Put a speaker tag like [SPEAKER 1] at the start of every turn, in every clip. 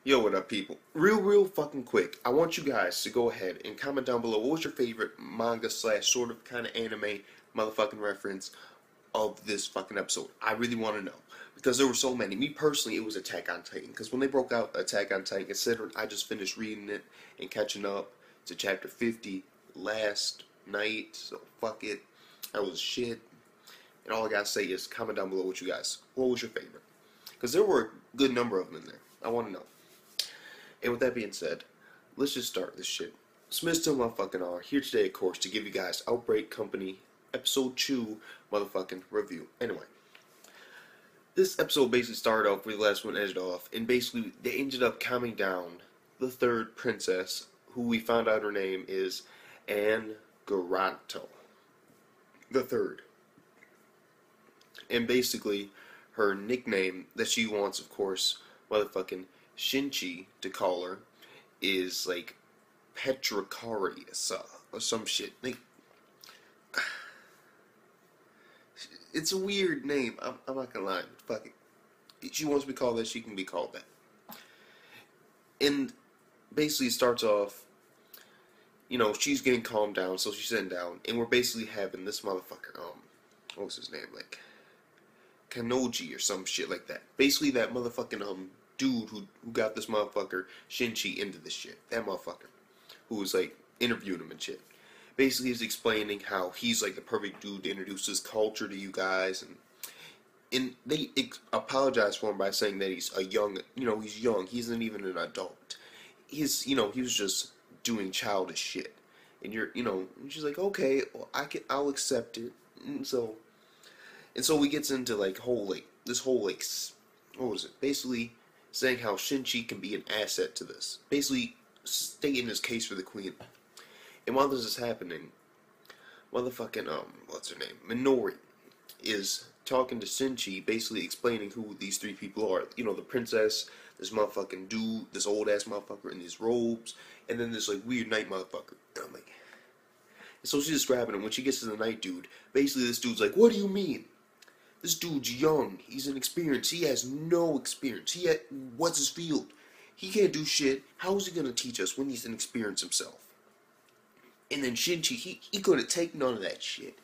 [SPEAKER 1] Yo, what up, people? Real fucking quick. I want you guys to go ahead and comment down below what was your favorite manga slash sort of kind of anime motherfucking reference of this fucking episode. I really want to know. Because there were so many. Me personally, it was Attack on Titan. Because when they broke out Attack on Titan, considering I just finished reading it and catching up to chapter 50 last night, so fuck it. That was shit. And all I gotta say is comment down below what was your favorite. Because there were a good number of them in there. I want to know. And with that being said, let's just start this shit. Smith's still motherfucking R. Here today, of course, to give you guys Outbreak Company Episode 2 motherfucking review. Anyway, this episode basically started off where the last one ended off, and basically they ended up calming down the third princess, who we found out her name is Anne Garanto. The third. And basically, her nickname that she wants, of course, motherfucking Shinchi to call her is like Petricarius or some shit. Like, it's a weird name. I'm not gonna lie. Fuck it. She wants to be called that. She can be called that. And basically, it starts off. You know, she's getting calmed down, so she's sitting down, and we're basically having this motherfucker. What was his name? Like Kanoji or some shit like that. Basically, that motherfucking dude who got this motherfucker Shinchi into this shit. That motherfucker who was like interviewing him and shit. Basically, he's explaining how he's like the perfect dude to introduce his culture to you guys, and they apologize for him by saying that he's a young, he's young. He isn't even an adult. He was just doing childish shit. And she's like, okay, well, I'll accept it. And so we gets into like this whole what was it? Basically saying how Shinchi can be an asset to this. Basically stating his case for the queen. And while this is happening, motherfucking what's her name? Minori is talking to Shinchi, basically explaining who these three people are. You know, the princess, this motherfucking dude, this old ass motherfucker in these robes, and then this like weird night motherfucker. And I'm like, and so she's describing him. When she gets to the night dude, basically this dude's like, what do you mean? This dude's young. He's inexperienced. He has no experience. What's his field? He can't do shit. How is he gonna teach us when he's inexperienced himself? And then Shinchi, he couldn't take none of that shit.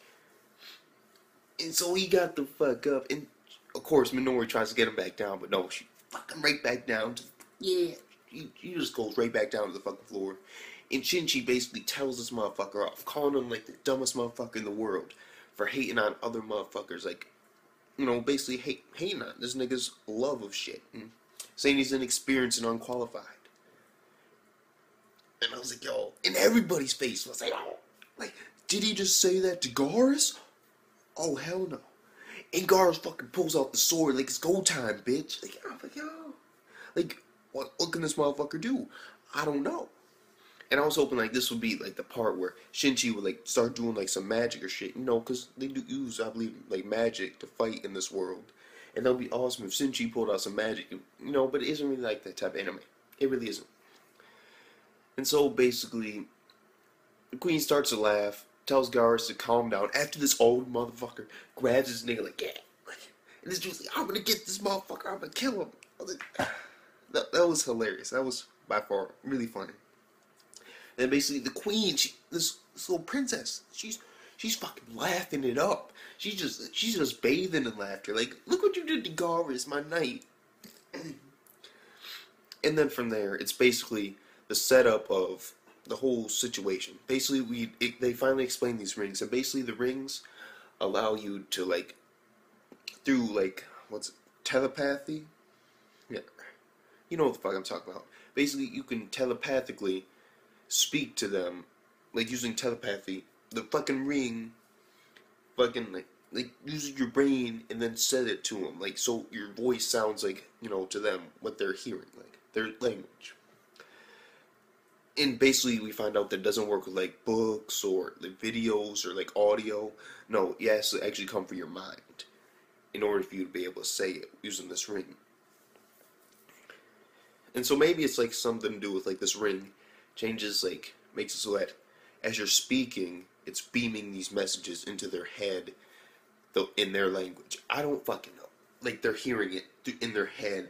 [SPEAKER 1] And so he got the fuck up. And of course, Minori tries to get him back down, but no, she fucking right back down to she just goes right back down to the fucking floor. And Shinchi basically tells this motherfucker off, calling him like the dumbest motherfucker in the world for hating on other motherfuckers, like, basically hating on this nigga's love of shit, and saying he's inexperienced and unqualified. And I was like, yo, and everybody's face was like, oh, like, did he just say that to Garrus? Oh, hell no. And Garrus fucking pulls out the sword like it's go time, bitch. Like, I'm like, yo, like, what can this motherfucker do? I don't know. And I was hoping like this would be like the part where Shinchi would like start doing like some magic or shit, because they do use, I believe, like magic to fight in this world. And that would be awesome if Shinchi pulled out some magic, but it isn't really like that type of anime. It really isn't. And so basically, the queen starts to laugh, tells Garrus to calm down after this old motherfucker grabs his nigga like, yeah. And this dude's like, I'm gonna get this motherfucker, I'm gonna kill him. I was like, that was hilarious. That was by far really funny. And basically, the queen, this little princess, she's fucking laughing it up. She's just bathing in laughter. Like, look what you did to Garrus, my knight. And then from there, it's basically the setup of the whole situation. Basically, they finally explain these rings, and basically the rings allow you to like through like telepathy. Yeah, you know what the fuck I'm talking about. Basically, you can telepathically speak to them, like using telepathy. The fucking ring, fucking like using your brain and then set it to them, like so your voice sounds like to them what they're hearing, like their language. And basically, we find out that it doesn't work with like books or like videos or like audio. No, it has to actually come from your mind in order for you to be able to say it using this ring. And so maybe it's like something to do with like this ring changes, like, makes it so that as you're speaking, it's beaming these messages into their head, though in their language. I don't fucking know. Like, they're hearing it in their head.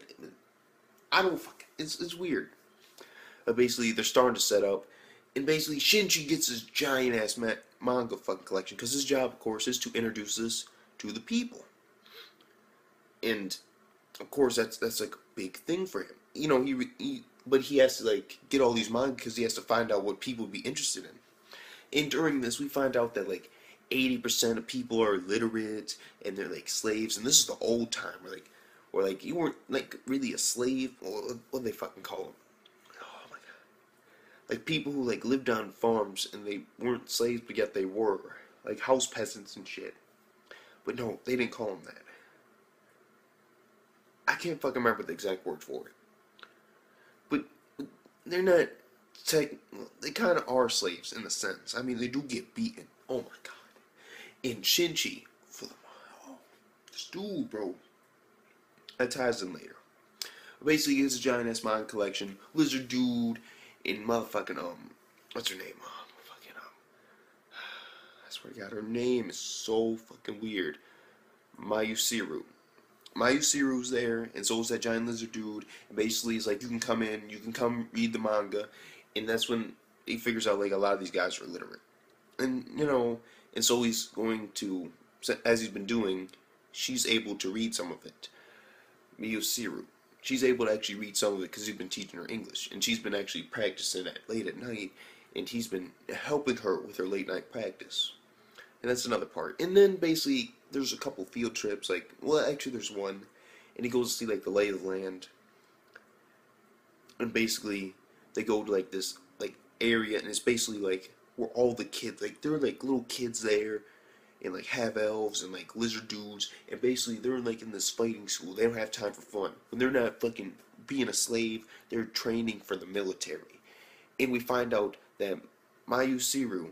[SPEAKER 1] I don't fucking it's weird. Basically, they're starting to set up, and basically Shinji gets this giant ass manga fucking collection because his job, of course, is to introduce this to the people, and of course that's like a big thing for him. You know, but he has to like get all these manga because he has to find out what people would be interested in. And during this, we find out that like 80% of people are illiterate and they're like slaves, and this is the old time where like you weren't like really a slave, or what do they fucking call them? Oh my god! Like people who like lived on farms and they weren't slaves, but yet they were like house peasants and shit. But no, they didn't call them that. I can't fucking remember the exact word for it. But they're not. They kind of are slaves in a sense. I mean, they do get beaten. Oh my god. And Shinji, for the this dude, bro. That ties in later. Basically, it's a giant ass manga collection. Lizard dude and motherfucking what's her name? I swear to God, her name is so fucking weird. Mayusiru. Mayusiru's there, and so is that giant lizard dude. And basically, it's like you can come in, you can come read the manga, and that's when he figures out like a lot of these guys are illiterate, and you know, and so he's going to, as he's been doing, she's able to read some of it. Miyosiru, she's able to actually read some of it because he's been teaching her English, and she's been actually practicing it late at night, and he's been helping her with her late night practice, and that's another part. And then basically, there's a couple field trips, like, well, actually there's one, and he goes to see like the lay of the land, and basically they go to like this like area, and it's basically like where all the kids, like there are like little kids there, and like half elves and like lizard dudes, and basically they're like in this fighting school. They don't have time for fun. When they're not fucking being a slave, they're training for the military. And we find out that Mayusiru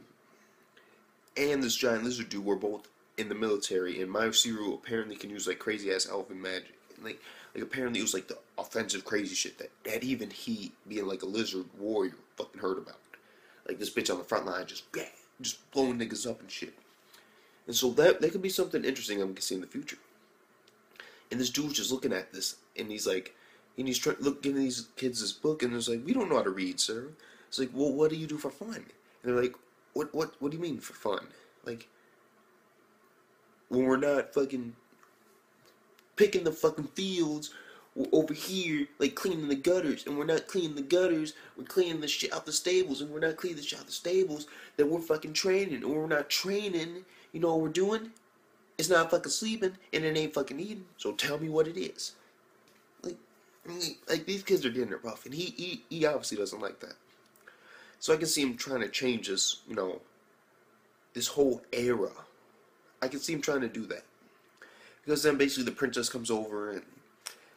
[SPEAKER 1] and this giant lizard dude were both in the military, and Mayusiru apparently can use like crazy ass elfin magic. And like apparently it was like the offensive crazy shit that even he, being like a lizard warrior, fucking heard about. Like this bitch on the front line just blowing niggas up and shit. And so that could be something interesting I'm gonna see in the future. And this dude's just looking at this, and he's like, and he's giving these kids this book, and it's like, we don't know how to read, sir. It's like, well, what do you do for fun? And they're like, what do you mean for fun? Like, when we're not fucking picking the fucking fields, we're over here, like, cleaning the gutters, and we're not cleaning the gutters, we're cleaning the shit out the stables, and we're not cleaning the shit out the stables, then we're fucking training, and we're not training, you know what we're doing? It's not fucking sleeping, and it ain't fucking eating, so tell me what it is. Like these kids are getting it rough, and he obviously doesn't like that. So I can see him trying to change this, you know, this whole era. I can see him trying to do that. Because then basically the princess comes over, and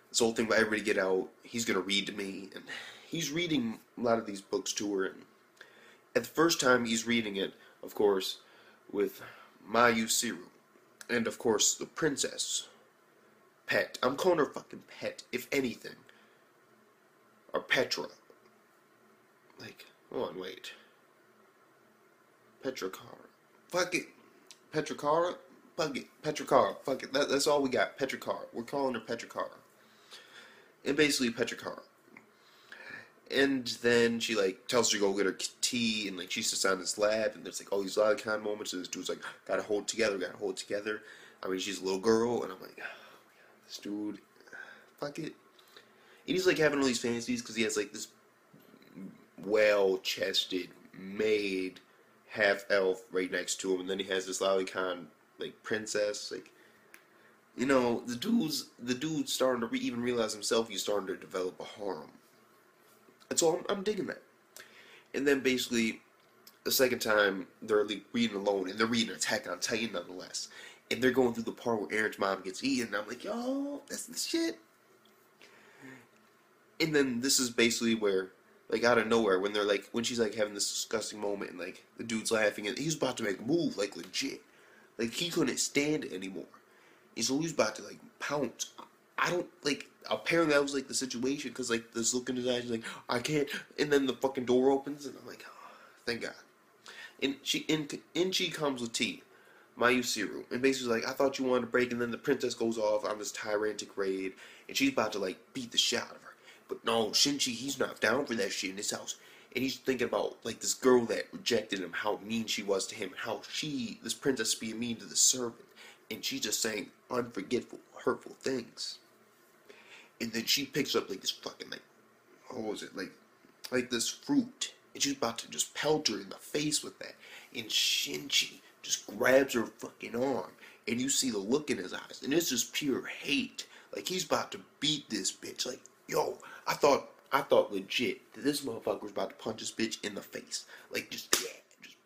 [SPEAKER 1] this whole thing about everybody get out, he's going to read to me, and he's reading a lot of these books to her, and at the first time he's reading it, of course, with Mayusiru, and of course the princess, Pet. I'm calling her fucking Pet, if anything. Or Petra. Like, hold on, wait. Petracara. Fuck it. Petracara? Fuck it. Petracara. Fuck it. That's all we got. Petracara. We're calling her Petracara. And basically Petracara. And then she like tells her to go get her tea, and like she sits on this lab, and there's like all these lolicon moments, and this dude's like, gotta hold it together. I mean, she's a little girl, and I'm like, oh my god, this dude, fuck it. And he's like having all these fantasies because he has like this well-chested maid half elf right next to him, and then he has this lolicon like princess. Like, you know, the dude's starting to even realize himself he's starting to develop a harem. And so I'm digging that. And then basically, the second time, they're like reading alone, and they're reading Attack on Titan nonetheless. And they're going through the part where Aaron's mom gets eaten, and I'm like, yo, that's the shit. And then this is basically where, like, out of nowhere, when she's like having this disgusting moment, and like the dude's laughing, and he's about to make a move, like legit. Like, he couldn't stand it anymore. And so he's about to like pounce. I don't, like, apparently that was, like, the situation, because, like, this look in his eyes, he's like, I can't, and then the fucking door opens, and I'm like, oh, thank God. And she comes with tea, Mayusiru, and basically, like, I thought you wanted to break, and then the princess goes off on this tyrantic raid, and she's about to, like, beat the shit out of her. But no, Shinji, he's not down for that shit in his house. And he's thinking about, like, this girl that rejected him, how mean she was to him, and how this princess, being mean to the servant. And she's just saying unforgetful, hurtful things. And then she picks up, like, this fucking, like, what was it, like this fruit. And she's about to just pelt her in the face with that. And Shinji just grabs her fucking arm. And you see the look in his eyes. And it's just pure hate. Like, he's about to beat this bitch. Like, yo, I thought legit that this motherfucker was about to punch this bitch in the face. Like, just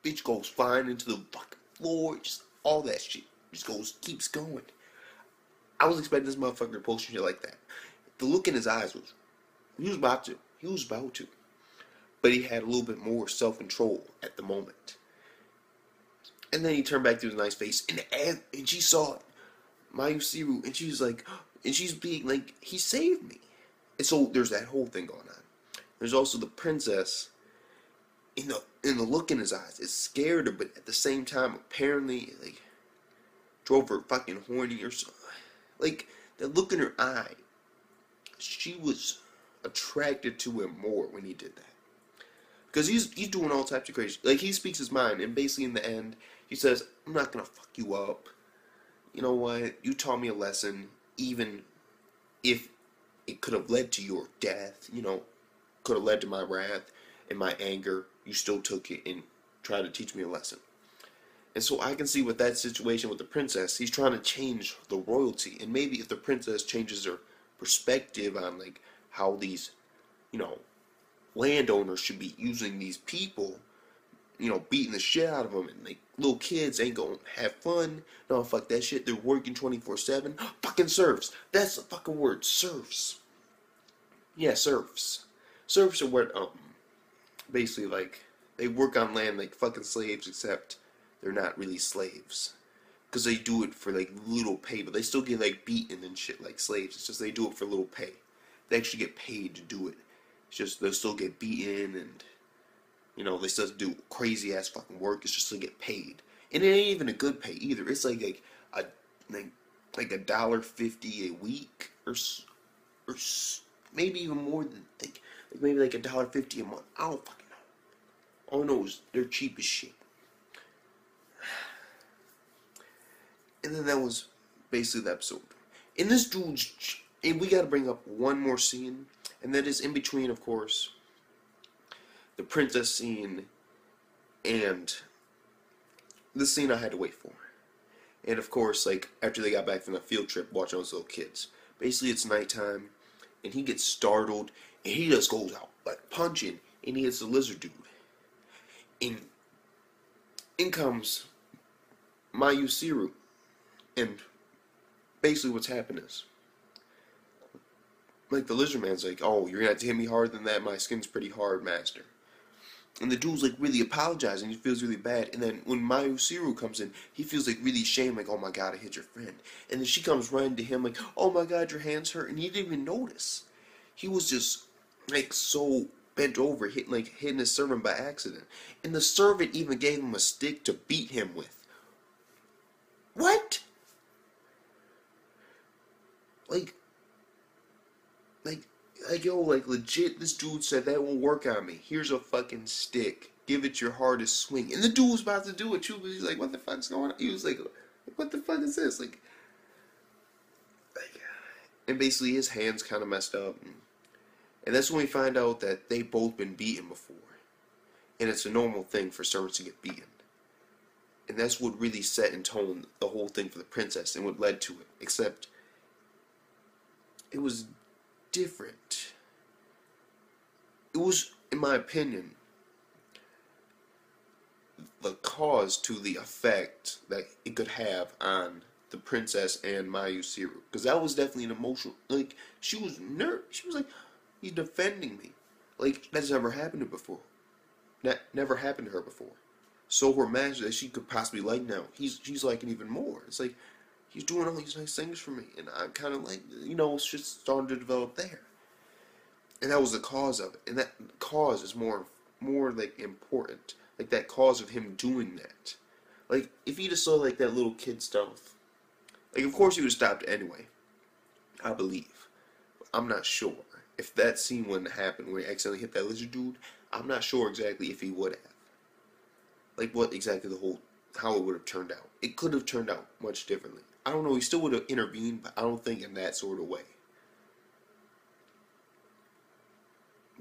[SPEAKER 1] bitch goes flying into the fucking floor. Just all that shit. Keeps going. I was expecting this motherfucker to post shit like that. The look in his eyes was, he was about to. But he had a little bit more self-control at the moment. And then he turned back to his nice face, and she saw it. Mayusiru, and she's like, and she's being like, he saved me. And so there's that whole thing going on. There's also the princess, in the look in his eyes, it scared her, but at the same time, apparently, like, drove her fucking horny or something. Like, the look in her eye, she was attracted to him more when he did that. Because he's doing all types of crazy, like, he speaks his mind, and basically in the end, he says, I'm not gonna fuck you up. You know what? You taught me a lesson, even if it could have led to your death, you know, could have led to my wrath and my anger. You still took it and tried to teach me a lesson. And so I can see with that situation with the princess, he's trying to change the royalty. And maybe if the princess changes her perspective on, like, how these, you know, landowners should be using these people, you know, beating the shit out of them, and, like, little kids ain't gonna have fun. No, fuck that shit. They're working 24/7. Fucking serfs. That's the fucking word. Serfs. Yeah, serfs. Serfs are what, basically, like, they work on land like fucking slaves, except they're not really slaves. Because they do it for, like, little pay, but they still get, like, beaten and shit like slaves. It's just they do it for little pay. They actually get paid to do it. It's just they'll still get beaten, and, you know, they still do crazy ass fucking work. It's just to get paid, and it ain't even a good pay either. It's like a $1.50 a week, or maybe even more than like maybe like $1.50 a month. I don't fucking know. All I know is they're cheap as shit. And then that was basically the episode. And this dude's, and we gotta bring up one more scene, and that is in between, of course, the princess scene and the scene I had to wait for. And of course, like, after they got back from the field trip watching those little kids. Basically, it's nighttime, and he gets startled, and he just goes out, like, punching, and he hits the lizard dude. And in comes Mayusiru, and basically what's happened is, like, the lizard man's like, oh, you're gonna have to hit me harder than that, my skin's pretty hard, master. And the dude's like really apologizing, he feels really bad. And then when Mayusiru comes in, he feels like really ashamed, like, oh my god, I hit your friend. And then she comes running to him like, oh my god, your hands hurt. And he didn't even notice. He was just, like, so bent over, hitting his servant by accident. And the servant even gave him a stick to beat him with. What? Like, yo, like, legit, this dude said, that won't work on me. Here's a fucking stick. Give it your hardest swing. And the dude was about to do it, too, but he's like, what the fuck's going on? He was like, what the fuck is this? Like, and basically his hands kind of messed up. And that's when we find out that they both been beaten before. And it's a normal thing for servants to get beaten. And that's what really set in tone the whole thing for the princess and what led to it. Except, it was different. It was, in my opinion, the cause to the effect that it could have on the princess and Mayusiru. Because that was definitely an emotional, like, she was she was like, he's defending me. Like, that's never happened to her before. That never happened to her before. So her master that she could possibly like now, she's liking even more. It's like, he's doing all these nice things for me, and I'm kind of like, you know, it's just starting to develop there. And that was the cause of it. And that cause is more like, important. Like, that cause of him doing that. Like, if he just saw, like, that little kid stuff, like, of course he would have stopped it anyway. I believe. I'm not sure. if that scene wouldn't happen where he accidentally hit that lizard dude, I'm not sure exactly if he would have. Like what exactly how it would have turned out. It could have turned out much differently. I don't know, he still would have intervened, but I don't think in that sort of way.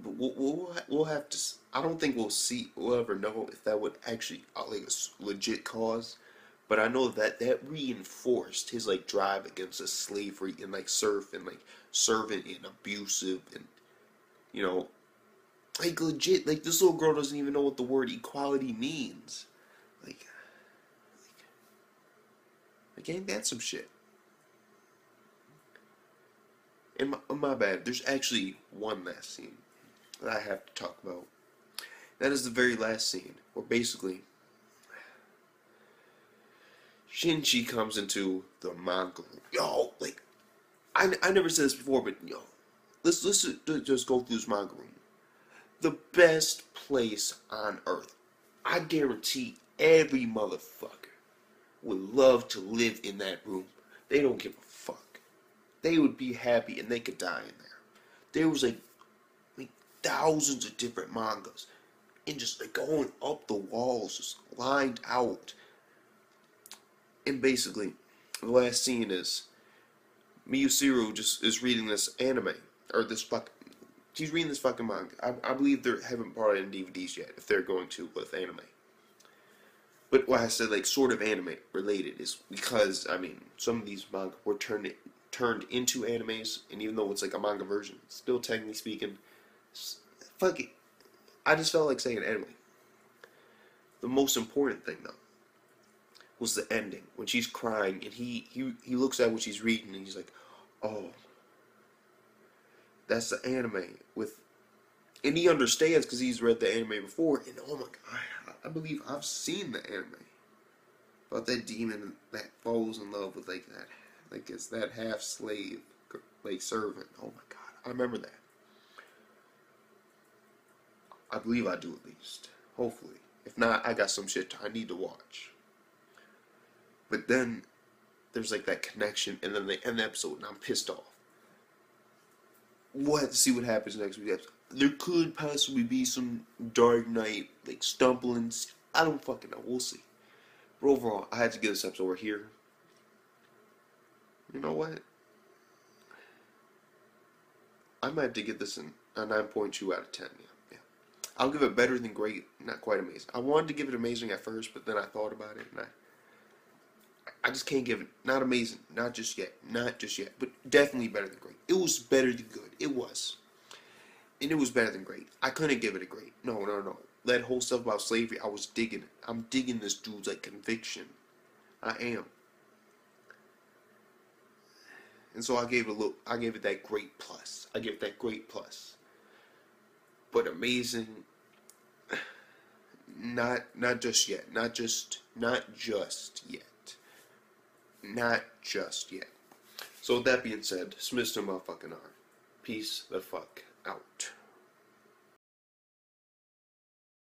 [SPEAKER 1] But we'll have to. I don't think we'll ever know if that would actually like a legit cause. But I know that reinforced his like drive against the slavery and like serf and like servant and abusive and you know like legit like this little girl doesn't even know what the word equality means. Like ain't that some shit? And my bad. There's actually one last scene that I have to talk about. That is the very last scene where basically Shinji comes into the manga room. Yo, like I never said this before, but yo, let's just go through this manga room. The best place on earth. I guarantee every motherfucker would love to live in that room. They don't give a fuck. They would be happy and they could die in there. There was like thousands of different mangas and just like going up the walls, just lined out. And basically, the last scene is Miyusiru just is reading this anime or this fucking. She's reading this fucking manga. I believe they haven't brought in DVDs yet, if they're going to with anime. But why I said like sort of anime related is because I mean some of these manga were turned into animes, and even though it's like a manga version, still technically speaking, fuck it. I just felt like saying anime. The most important thing though was the ending when she's crying and he looks at what she's reading and he's like, oh, that's the anime with, and he understands because he's read the anime before. And oh my god, I believe I've seen the anime about that demon that falls in love with like it's that half slave like servant. Oh my god, I remember that. I believe I do at least. Hopefully. If not, I got some shit I need to watch. But then there's like that connection, and then they end the episode, and I'm pissed off. We'll have to see what happens next week's episode. There could possibly be some Dark Knight like stumblings. I don't fucking know. We'll see. But overall, I had to get this episode over here. You know what? I might have to get this in a 9.2 out of 10. Yeah. I'll give it better than great, not quite amazing. I wanted to give it amazing at first, but then I thought about it, and I just can't give it, not amazing, not just yet, but definitely better than great. It was better than good, it was. And it was better than great. I couldn't give it a great, no. That whole stuff about slavery, I was digging it. I'm digging this dude's, like, conviction. I am. And so I gave it that great plus. But amazing, not just yet. Not just yet. So with that being said, dismiss to motherfucking R. Peace the fuck out.